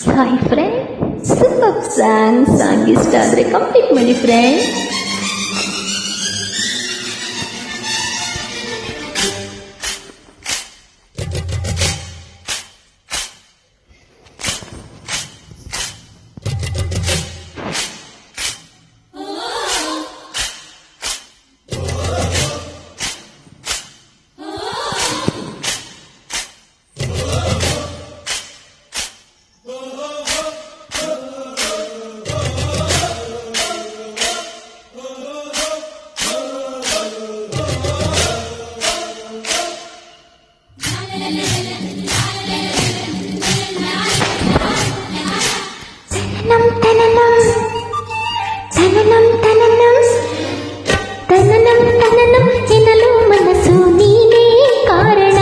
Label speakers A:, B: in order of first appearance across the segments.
A: Hi friend, super song ಇಷ್ಟ ಆದರೆ complete ಮಾಡಿ ಫ್ರೆಂಡ್.
B: ಎನ್ನಲು ಮನಸ್ಸು ನೀನೇ ಕಾರಣ.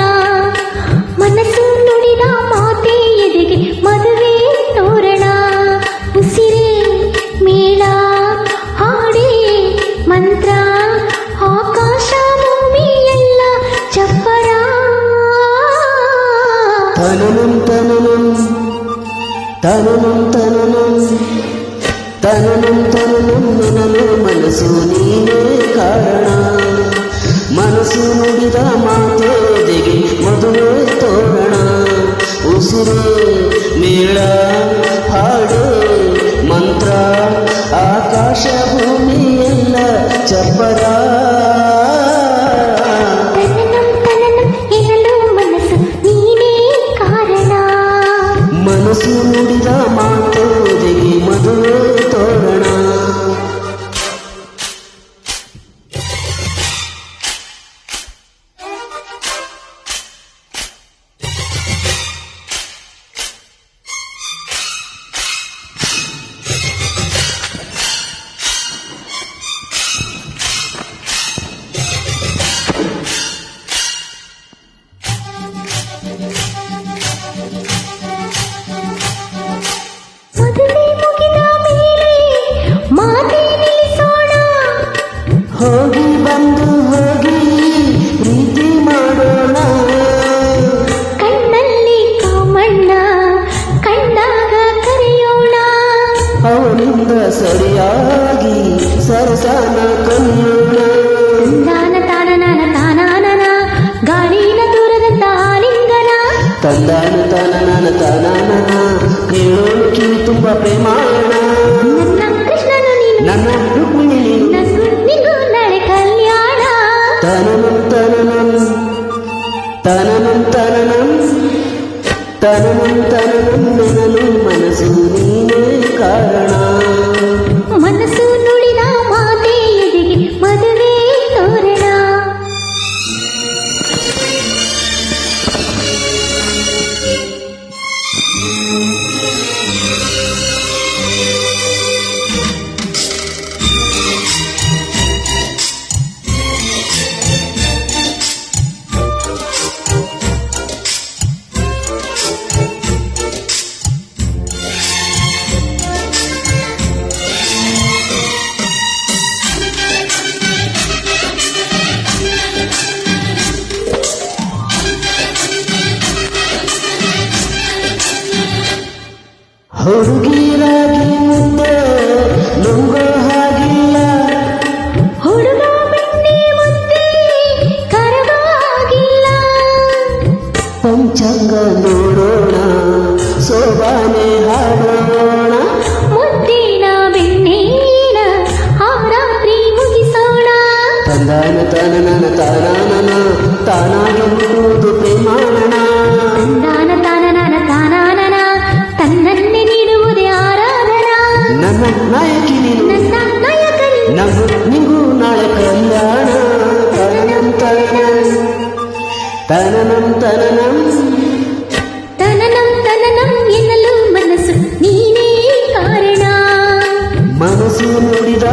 B: ಮನಸ್ಸು ನುಡಿದ ಮಾತೆ ಎದೆಗೆ ಮದುವೆ ತೋರಣ. ಉಸಿರೇ ಮೇಳ ಹಾಡೇ ಮಂತ್ರ, ಆಕಾಶ ಭೂಮಿ ಎಲ್ಲ ಚಪ್ಪರ.
C: ತನನಂ ತನನಂ ತನನಂ ತನನಂ ತನನಂ ತನನಂ ಎನ್ನಲು ಮನಸ್ಸು ನೀನೇ ಕಾರಣ. ಮನಸ್ಸು ನುಡಿದ ಮಾತೆದೆಗೆ ಮದುವೆ ತೋರಣ. ಉಸಿರೇ ಮೇಳ ಹಾಡೇ ಮಂತ್ರ, ಆಕಾಶ ಭೂಮಿ ಎಲ್ಲ ಚಪ್ಪರ. ಮನಸ್ಸು ನುಡಿದ ಮಾತೆದೆಗೆ ಮದುವೆ ತೋರಣ. ಹೋಗಿ ಬಂದು ಹೋಗಿ ಪ್ರೀತಿ ಮಾಡೋಣ.
B: ಕಣ್ಣಲ್ಲಿ ಕಾಮಣ್ಣ ಕಣ್ಣಾಗ ಕರೆಯೋಣ.
C: ಅವನಿಂದ ಸರಿಯಾಗಿ ಸರಸನ ಕಲಿಯೋಣ.
B: ತಾನ ತಾನನ ತಾನಾನನ ಗಾಳಿನ ದೂರದಂತ ಆಲಿಂಗನ.
C: ತಂದಾನ ತಾನನ ತಾನಾನನ ಹೇಳೋಣ ಕಿವಿ ತುಂಬ ಪ್ರೇಮಾಯಣ.
B: ನನ್ನ ಕೃಷ್ಣನು ನೀನು,
C: ನನ್ನ ರುಕ್ಮಿಣಿ ನೀನು,
B: ನಿಂಗೂ ನಾಳೆ ಕಲ್ಯಾಣ.
C: ತನನಂ ತನನಂ ತನನಂ ತನನಂ ತನನಂ ತನನಂ ಎನ್ನಲು ಮನಸ್ಸು ನೀನೇ ಕಾರಣ.
B: ಮನಸ್ಸು ನುಡಿದ ಮಾತೆ ಎದೆಗೆ ಮದುವೆ ತೋರಣ.
C: ಹುಡುಗಿರಾಗಿ ಮುದ್ದೆ ನುಂಗೋ ಹಾಗಿಲ್ಲ.
B: ಹುಡುಗ ಬೆಣ್ಣೆ ಮುದ್ದೆ ಕರವಾಗಿಲ್ಲ.
C: ಪಂಚಾಂಗ ನೋಡೋಣ, ಸೋಬಾನೆ ಹಾಡೋಣ.
B: ಮುದ್ದಿನ ಬೆಣ್ಣೆನ ಆ ರಾತ್ರಿ ಮುಗಿಸೋಣ.
C: ತಂದಾನ ತನನನ ತಾನಾನನ ತಾನಾಗಿ ಹುಟ್ಟುವುದು ಪ್ರೇಮಾನನ.
B: ತಂದಾನ ತಾನನ ತಾನಾನನ ತನ್ನನ್ನೇ ನೀಡುವುದೇ ಆರಾಧನಾ.
C: ನನ್ನ ನಾಯಕಿ ನೀನು,
B: ನನ್ನ ನಾಯಕನಿ
C: ನಗು ನಿಗೂ ನಾಳೆ ಕಲ್ಯಾಣ. ತನನಂ ತನನಂ ತನನಂ ತನನಂ
B: ತನನಂ ತನನಂ ಎನ್ನಲು ಮನಸ್ಸು ನೀನೇ ಕಾರಣ.
C: ಮನಸ್ಸು ನುಡಿದ